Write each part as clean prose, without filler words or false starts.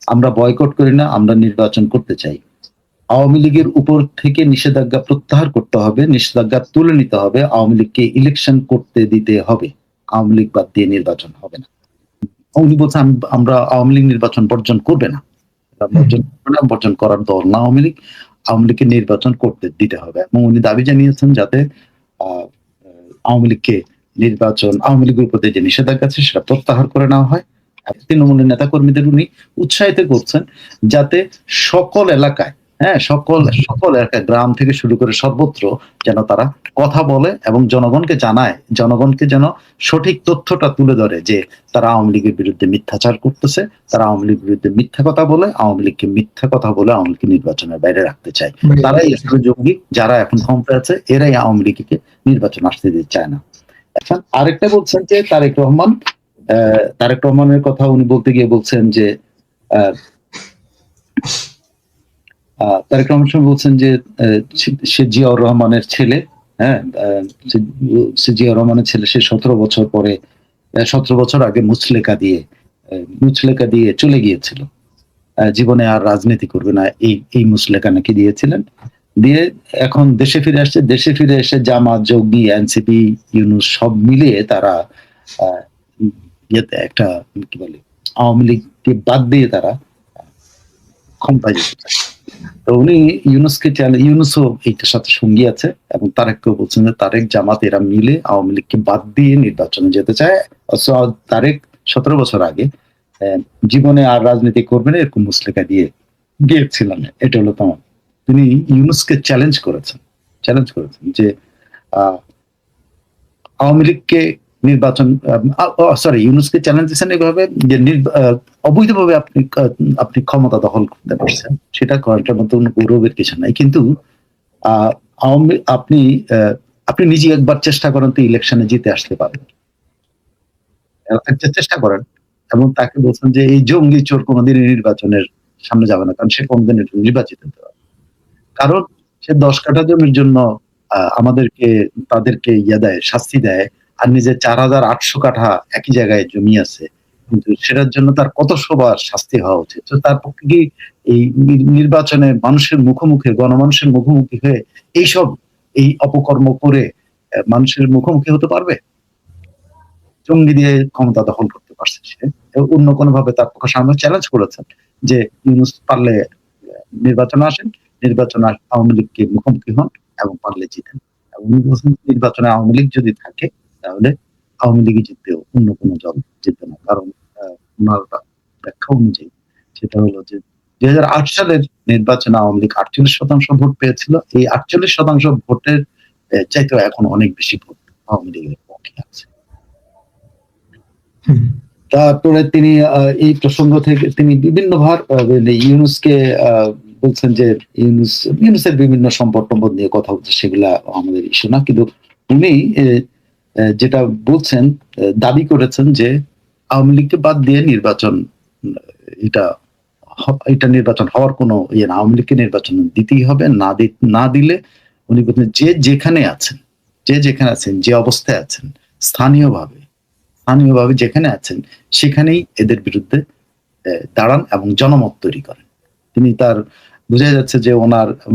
আমরা বয়কট করি না, আমরা নির্বাচন করতে চাই। আওয়ামী লীগের উপর থেকে নিষেধাজ্ঞা প্রত্যাহার করতে হবে, নিষেধাজ্ঞা তুলে নিতে হবে। আওয়ামী লীগকে ইলেকশন করতে দিতে হবে। আওয়ামী লীগ বাদ দিয়ে নির্বাচন হবে না। উনি বলছেন আমরা আওয়ামী লীগ নির্বাচন বর্জন করবে না। বর্জন করার দল না আওয়ামী লীগ। আওয়ামী লীগকে নির্বাচন করতে দিতে হবে এবং উনি দাবি জানিয়েছেন যাতে আওয়ামী লীগকে আওয়ামী লীগের উপর যে নিষেধাজ্ঞা আছে সেটা প্রত্যাহার করে নেওয়া হয়। তৃণমূলের নেতা কর্মীদের উনি উৎসাহিত করছেন যাতে সকল এলাকায়, হ্যাঁ, সকল এলাকায়, গ্রাম থেকে শুরু করে সর্বত্র যেন তারা কথা বলে এবং জনগণকে জানায়, জনগণকে যেন সঠিক তথ্যটা তুলে ধরে যে তারা আওয়ামী লীগের বিরুদ্ধে মিথ্যাচার করতেছে, তারা আওয়ামী লীগের বিরুদ্ধে মিথ্যা কথা বলে, আওয়ামী লীগকে মিথ্যা কথা বলে আওয়ামী লীগকে নির্বাচনের বাইরে রাখতে চায়। তারাই আসলে জঙ্গি, যারা এখন ক্ষমতায় আছে এরাই আওয়ামী লীগকে নির্বাচন আসতে দিতে চায় না। এখন আরেকটা বলছেন যে তারেক রহমানের কথা উনি বলতে গিয়ে বলছেন যে তারেক রহমান বলছেন যে সে জিয়াউর রহমানের ছেলে, হ্যাঁ, সে জিয়াউর রহমানের ছেলে, সে 17 বছর আগে মুচলেকা দিয়ে চলে গিয়েছিল, জীবনে আর রাজনীতি করবে না, এই মুচলেকা নাকি দিয়েছিলেন। দিয়ে এখন দেশে ফিরে আসছে, দেশে ফিরে এসে জামাত, জঙ্গি, এনসিপি, ইউনূস সব মিলিয়ে তারা একটা কি বলে আওয়ামী লীগকে বাদ দিয়ে তারা ক্ষমতায় যেতে চায়। তো উনি ইউনূসও এইটার সাথে সঙ্গী আছে এবং তারেককেও বলছেন যে তারেক, জামাত এরা মিলে আওয়ামী লীগকে বাদ দিয়ে নির্বাচনে যেতে চায়। তারেক 17 বছর আগে জীবনে আর রাজনীতি করবে না এরকম মুচলেকা দিয়ে গিয়েছিলেন। এটা হলো তোমার, তিনি ইউনূসকে চ্যালেঞ্জ করেছেন যে আওয়ামী লীগকে ইউনূসকে চ্যালেঞ্জ দিচ্ছেন এভাবে যে অবৈধভাবে আপনি ক্ষমতা দখল করতে পারছেন, সেটা করাটার মতো গৌরবের কিছু নাই, কিন্তু আপনি নিজে একবার চেষ্টা করেন তো ইলেকশনে জিতে আসতে পারেন, একটা চেষ্টা করেন। এবং তাকে বলছেন যে এই জঙ্গি চোর কোনোদিনই নির্বাচনের সামনে যাবে না, কারণ সে কোনদিন নির্বাচিত হতে পারবে, কারণ সে 10 কাঠা জমির জন্য তাদেরকে শাস্তি দেয়, আর নিজের 4800 কাঠা একই জায়গায় জমি আছে, কিন্তু সেটার জন্য তার কত সবার শাস্তি হওয়া উচিত। তো তার পক্ষে কি এই নির্বাচনে গণমানুষের মুখোমুখি হয়ে এই অপকর্ম করে মানুষের মুখোমুখি হতে পারবে? জঙ্গি দিয়ে ক্ষমতা দখল করতে পারছে সে। অন্য কোনো ভাবে তার পক্ষে সামনে চ্যালেঞ্জ করেছেন যে ইউনূস পারলে নির্বাচনে আসেন, নির্বাচনে আওয়ামী লীগকে মুখোমুখি হন এবং পারলে জিতেন। উনি বলছেন নির্বাচনে আওয়ামী লীগ যদি থাকে তাহলে আওয়ামী লীগই জিতবে, অন্য কোনো দল জিতবে না। কারণ ওনার ব্যাখ্যা অনুযায়ী সেটা হলো যে 2008 সালের নির্বাচনে আওয়ামী লীগ 48% ভোট পেয়েছিল। এই 48% ভোটের চাইতেও এখন অনেক বেশি ভোট আওয়ামী লীগের পক্ষে আছে। তারপরে তিনি এই প্রসঙ্গ থেকে তিনি বিভিন্নবার ইউনূসকে বলছেন যে ইউনূসের বিভিন্ন সম্পদ নিয়ে কথা হচ্ছে, সেগুলা আমাদের ইস্যু না, কিন্তু উনি যেটা বলছেন, দাবি করেছেন যে আওয়ামী লীগকে বাদ দিয়ে নির্বাচন নির্বাচন হওয়ার কোনো ইয়ে না, আওয়ামী লীগকে নির্বাচন দিতেই হবে, না দিলে উনি বলছেন যে যেখানে আছেন, যে অবস্থায় আছেন, স্থানীয়ভাবে যেখানে আছেন সেখানেই এদের বিরুদ্ধে দাঁড়ান এবং জনমত তৈরি করেন। তিনি বোঝা যাচ্ছে যে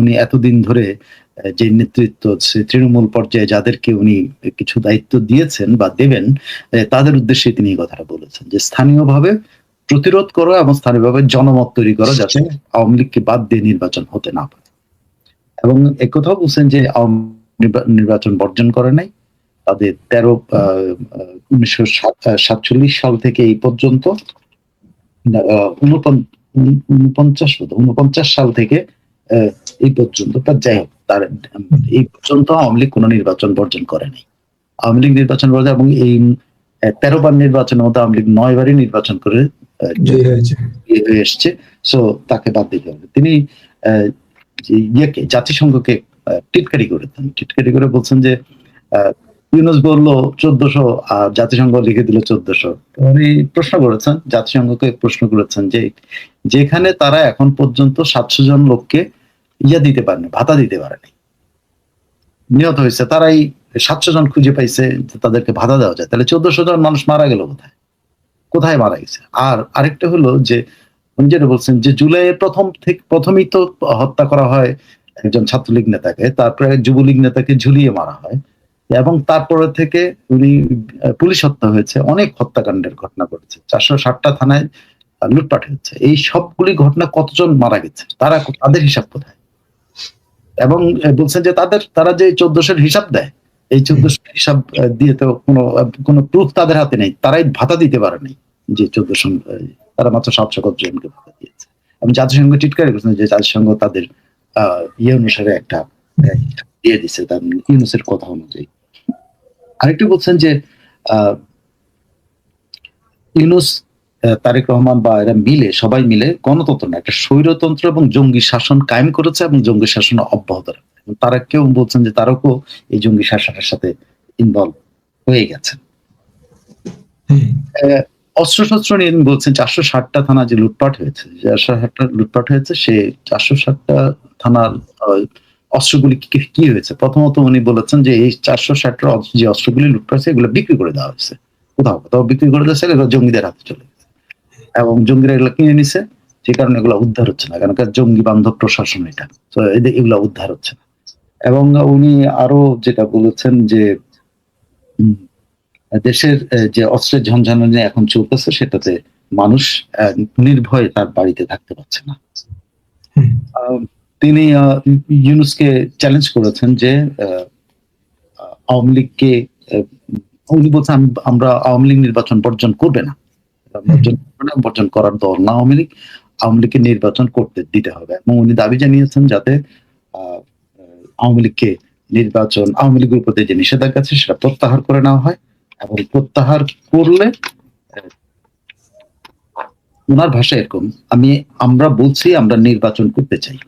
উনি এতদিন ধরে যে নেতৃত্ব, তৃণমূল পর্যায়ে যাদেরকে উনি কিছু দায়িত্ব দিয়েছেন বা দেবেন, তাদের উদ্দেশ্যে তিনি এই কথাটা বলেছেন যে স্থানীয়ভাবে প্রতিরোধ করো এবং স্থানীয়ভাবে জনমত তৈরি করো যাতে আওয়ামী লীগকে বাদ দিয়ে নির্বাচন হতে না পারে। এবং একথাও বলছেন যে নির্বাচন বর্জন করে নাই, তাদের 1947 সাল থেকে এই পর্যন্ত 49 সাল থেকে এই পর্যন্ত, যাই হোক, এই পর্যন্ত আওয়ামী লীগ কোন নির্বাচন বর্জন করে নাই। আওয়ামী লীগ নির্বাচন বর্জন এবং এই 13 বার নির্বাচনের মধ্যে আওয়ামী লীগ 9 বারই নির্বাচন করে হয়ে এসছে। সো তাকে বাদ দিতে হবে। তিনি জাতিসংঘকে টিটকারি করে বলছেন যে ইউনূস বললো 1400 আর জাতিসংঘ লিখে দিল 1400। উনি জাতিসংঘকে প্রশ্ন করেছেন যে যেখানে তারা এখন পর্যন্ত 700 জন লোককে দিতে পারেনি, ভাতা দিতে পারেনি, নিহত হয়েছে, তারাই 700 জন খুঁজে পাইছে তাদেরকে ভাতা দেওয়া যায়, তাহলে 1400 জন মানুষ মারা গেল কোথায় মারা গেছে? আর আরেকটা হলো যে উনি যেটা বলছেন যে জুলাইয়ের প্রথমেই তো হত্যা করা হয় একজন ছাত্রলীগ নেতাকে, তারপরে যুবলীগ নেতাকে ঝুলিয়ে মারা হয় এবং তারপরে থেকে উনি পুলিশ হত্যা হয়েছে, অনেক হত্যাকাণ্ডের ঘটনা ঘটেছে, 460টা থানায় লুটপাট হয়েছে। এই সবগুলি ঘটনা কতজন মারা গেছে, তাদের হিসাব কোথায়? এবং বলছেন যে তারা যে 1400 হিসাব দেয়, এই 1400 হিসাব দিয়ে তো কোনো প্রুফ তাদের হাতে নেই। তারাই ভাতা দিতে পারে নাই যে 1400, তারা মাত্র 700 কতজনকে ভাতা দিয়েছে। এবং জাতিসংঘ টিটকারি করেছেন যে জাতিসংঘ তাদের ইয়ে অনুসারে একটা দিয়ে দিছে, তার ইউনুসের কথা অনুযায়ী। আরেকটু বলছেন যে ইউনুস, তারেক রহমান বা এরা সবাই মিলে গণতন্ত্র না, একটা স্বৈরতন্ত্র এবং জঙ্গি শাসন কায়েম করেছে এবং জঙ্গি শাসন অব্যাহত রাখবে। তারা কেউ বলছেন যে তারাও এই জঙ্গি শাসনের সাথে ইনভলভ হয়ে গেছে। অস্ত্রশস্ত্র নিয়ে বলছেন 460টা থানা যে লুটপাট হয়েছে, সে 460টা থানার অস্ত্রগুলি কি হয়েছে। প্রথমত উনি বলেছেন যে এই 460টা যে অস্ত্রগুলি লুটপাট হয়েছে এগুলো বিক্রি করে দেওয়া হয়েছে, কোথাও বিক্রি করে দিয়েছে, এগুলো জঙ্গিদের হাতে চলে গেছে এবং জঙ্গিরা এগুলো কিনে নিছে, যে কারণে এগুলো উদ্ধার হচ্ছে না, কারণ জঙ্গি বান্ধব প্রশাসন এটা, তো এগুলো উদ্ধার হচ্ছে না। এবং উনি আরো যেটা বলেছেন যে দেশের যে অস্ত্রের ঝনঝনানি এখন চলতেছে সেটাতে মানুষ নির্ভয়ে তার বাড়িতে থাকতে পারছে না। তিনি ইউনুসকে চ্যালেঞ্জ করেছেন যে আওয়ামী লীগকে, উনি বলছেন আমরা আওয়ামী লীগ নির্বাচন বর্জন করবে না, বর্জন করার দল না আওয়ামী লীগ, আওয়ামী লীগকে নির্বাচন করতে দিতে হবে। এবং উনি দাবি জানিয়েছেন যাতে আওয়ামী লীগকে আওয়ামী লীগের উপর যে নিষেধাজ্ঞা আছে সেটা প্রত্যাহার করে নেওয়া হয়, এবং প্রত্যাহার করলে ওনার ভাষা এরকম, আমরা বলছি আমরা নির্বাচন করতে চাই।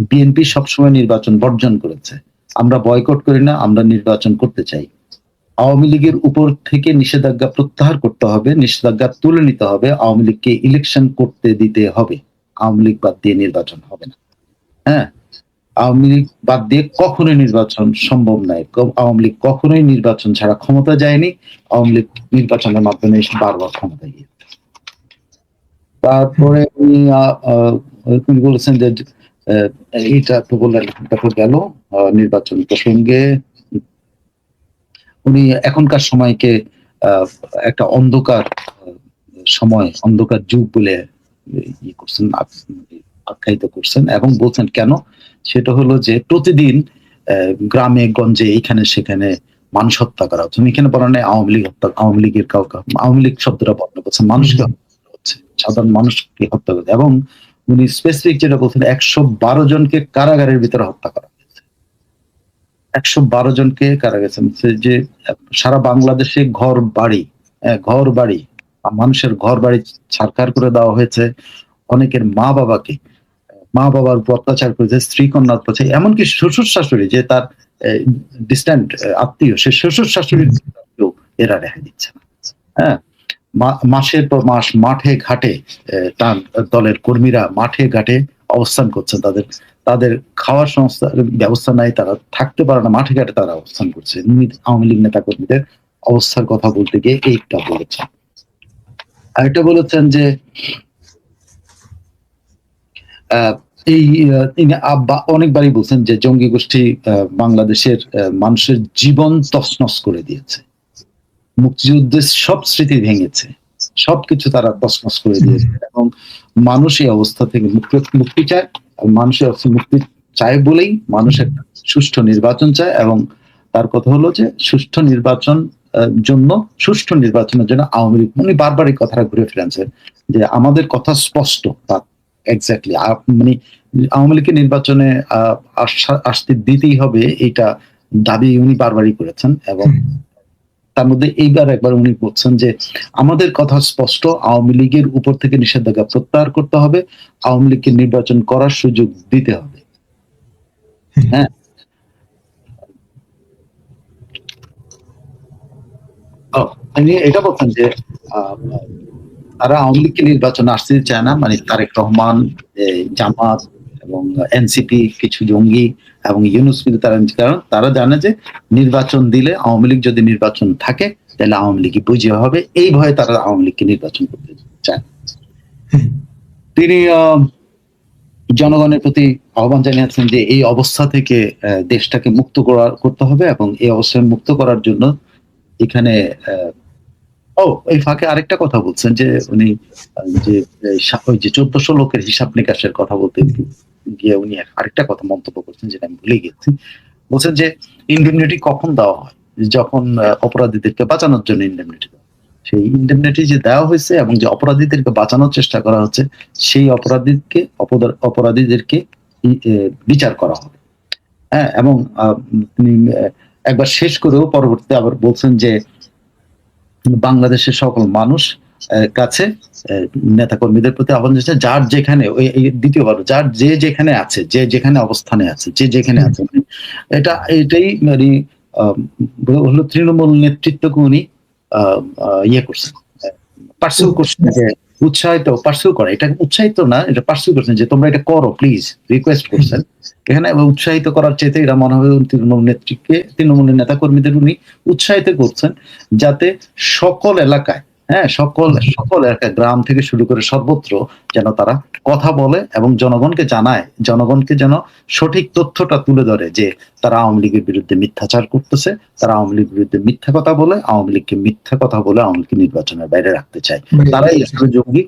বিএনপি সবসময় নির্বাচন বর্জন করেছে, আমরা বয়কট করি না, আমরা নির্বাচন করতে চাই। আওয়ামী লীগের উপর থেকে নিষেধাজ্ঞা প্রত্যাহার করতে হবে, নিষেধাজ্ঞা তুলে নিতে হবে, আওয়ামী লীগকে ইলেকশন করতে দিতে হবে, আওয়ামী লীগ বাদ দিয়ে নির্বাচন হবে না। হ্যাঁ, আওয়ামী লীগ বাদ দিয়ে কখনোই নির্বাচন সম্ভব নয়। আওয়ামী লীগ কখনোই নির্বাচন ছাড়া ক্ষমতা যায়নি, আওয়ামী লীগ নির্বাচনের মাধ্যমে বারবার ক্ষমতা গিয়েছে। তারপরে উনি বলেছেন যে এইটা তো বললেন, গেল নির্বাচন প্রসঙ্গে। উনি এখনকার সময়কে একটা অন্ধকার সময়, অন্ধকার যুগ বলে করছেন, আখ্যায়িত করছেন এবং বলছেন কেন, সেটা হলো যে প্রতিদিন গ্রামে গঞ্জে এখানে সেখানে মানুষ হত্যা করা হচ্ছে। এখানে বলা নেই আওয়ামী লীগ হত্যা, আওয়ামী লীগের কাউকে, আওয়ামী লীগ শব্দটা বর্ণনা করছেন, মানুষকে হচ্ছে, সাধারণ মানুষকে হত্যা করছে। এবং উনি স্পেসিফিক যেটা বলছেন 112 জনকে কারাগারের ভিতরে হত্যা করা হয়েছে, 112 জনকে কারাগারে, যে সারা বাংলাদেশে ঘর বাড়ি মানুষের ঘর বাড়ি ছারখার করে দেওয়া হয়েছে, অনেকের মা বাবার উপর অত্যাচার করেছে, স্ত্রী কন্যা অত্যাচার, এমনকি শ্বশুর শাশুড়ি যে তার ডিস্ট্যান্ট আত্মীয়, সে শ্বশুর শাশুড়ির এরা রেহাই দিচ্ছে না। হ্যাঁ, মাসের পর মাস মাঠে ঘাটে তার দলের কর্মীরা মাঠে ঘাটে অবস্থান করছেন, তাদের খাওয়ার সংস্থার ব্যবস্থা নাই, তারা থাকতে পারে না, মাঠে ঘাটে তারা অবস্থান করছে। আওয়ামী লীগ নেতা কর্মীদের অবস্থার কথা বলতে গিয়ে এইটা বলেছেন। আরেকটা বলেছেন যে এই অনেকবারই বলছেন যে জঙ্গি গোষ্ঠী বাংলাদেশের মানুষের জীবন তছনছ করে দিয়েছে, মুক্তিযুদ্ধের সব স্মৃতি ভেঙেছে, সবকিছু তারা তছনছ করে দিয়েছে এবং মানুষ এই অবস্থা থেকে মুক্তি চায়। মানুষের মুক্তি চায় বলেই মানুষ একটা সুষ্ঠু নির্বাচন চায়, এবং তার কথা হলো যে সুষ্ঠু নির্বাচনের জন্য আওয়ামী লীগ, উনি বারবার এই কথাটা ঘুরে ফিরেছেন যে আমাদের কথা স্পষ্ট, এক্স্যাক্টলি মানে আওয়ামী লীগের নির্বাচনে আসতে দিতেই হবে, এইটা দাবি উনি বারবারই করেছেন। এবং তার মধ্যে এইবার একবার উনি বলছেন যে আমাদের কথা স্পষ্ট, আওয়ামী লীগের উপর থেকে নিষেধাজ্ঞা প্রত্যাহার করতে হবে, আওয়ামী লীগকে নির্বাচন করার সুযোগ দিতে হবে। হ্যাঁ, উনি এটা বলছেন যে তারা আওয়ামী লীগকে নির্বাচনে আসতে চায় না, মানে তারেক রহমান, জামাত এবং এনসিপি, কিছু জঙ্গি এবং ইউনুস, কিন্তু তারা জানে যে নির্বাচন দিলে আওয়ামী লীগ যদি নির্বাচন থাকে তাহলে আওয়ামী লীগ বুঝিয়ে হবে, এই ভয়ে তারা আওয়ামী লীগকে নির্বাচন করতে চায়। তিনি জনগণের প্রতি আহ্বান জানিয়েছেন যে এই অবস্থা থেকে দেশটাকে মুক্ত করতে হবে এবং এই অবস্থা মুক্ত করার জন্য এখানে এই ফাঁকে আরেকটা কথা বলছেন যে উনি যে ওই যে 1400 লোকের হিসাব নিকাশের কথা বলতে গিয়ে উনি আরেকটা কথা মন্তব্য করছেন যেটা আমি ভুলে গেছি। বলছেন যে ইন্ডেমনিটি কখন দেওয়া হয়? যখন অপরাধীদেরকে বাঁচানোর জন্য ইন্ডেমনিটি দেওয়া হয়। সেই ইন্ডেমনিটি যে দেওয়া হয়েছে এবং যে অপরাধীদেরকে বাঁচানোর চেষ্টা করা হচ্ছে সেই অপরাধীদেরকে বিচার করা হবে। হ্যাঁ? এবং তিনি একবার শেষ করেও পরবর্তীতে আবার বলছেন যে বাংলাদেশের সকল মানুষ কাছে নেতাকর্মীদের প্রতি আহ্বান জানাচ্ছে যার যেখানে দ্বিতীয়বার যার যে যেখানে আছে, যে যেখানে অবস্থানে আছে, যে যেখানে আছে এটাই মানে হলো তৃণমূল নেতৃত্বকে উনি ইয়ে করছেন, পার্সু করছেন যে পার্সু করে, এটা উৎসাহিত না, এটা পার্সু করছেন যে তোমরা এটা করো প্লিজ, রিকোয়েস্ট করছেন। এখানে উৎসাহিত করার চাইতে এরা মনে হবে তৃণমূলের নেতাকর্মীদের উনি উৎসাহিত করছেন যাতে সকল এলাকায়, হ্যাঁ, সকল এলাকায় গ্রাম থেকে শুরু করে সর্বত্র যেন তারা কথা বলে এবং জনগণকে জানায়, জনগণকে যেন সঠিক তথ্যটা তুলে ধরে যে তারা আওয়ামী লীগের বিরুদ্ধে মিথ্যাচার করতেছে, তারা আওয়ামী লীগের বিরুদ্ধে মিথ্যা কথা বলে, আওয়ামী লীগকে মিথ্যা কথা বলে আওয়ামী লীগকে নির্বাচনের বাইরে রাখতে চায়। তারাই আসলে জঙ্গি।